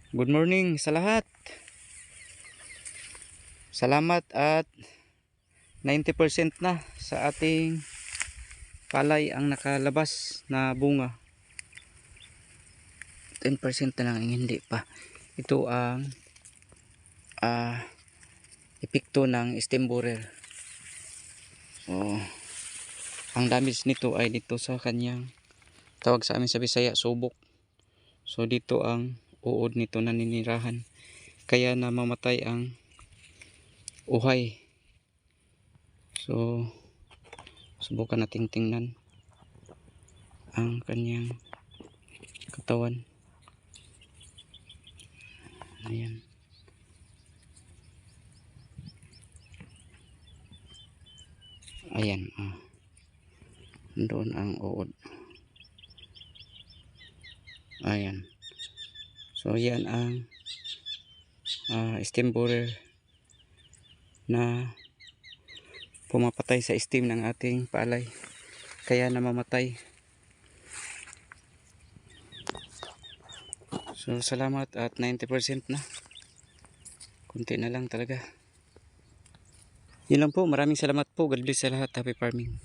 Good morning sa lahat. Salamat at 90% na sa ating palay ang nakalabas na bunga. 10% na lang ang hindi pa. Ito ang epekto ng stem borer. So, ang damage nito ay dito sa kanyang, tawag sa amin sa Bisaya, subok. So dito ang uod nito naninirahan, kaya namamatay ang uhay. So subukan nating tingnan ang kanyang katawan. Ayan. Ayan. Doon ang uod. Ayan. So yan ang stem borer na pumapatay sa stem ng ating palay, kaya namamatay. So salamat at 90% na. Kunti na lang talaga. Yun lang po. Maraming salamat po. God bless sa lahat. Happy farming.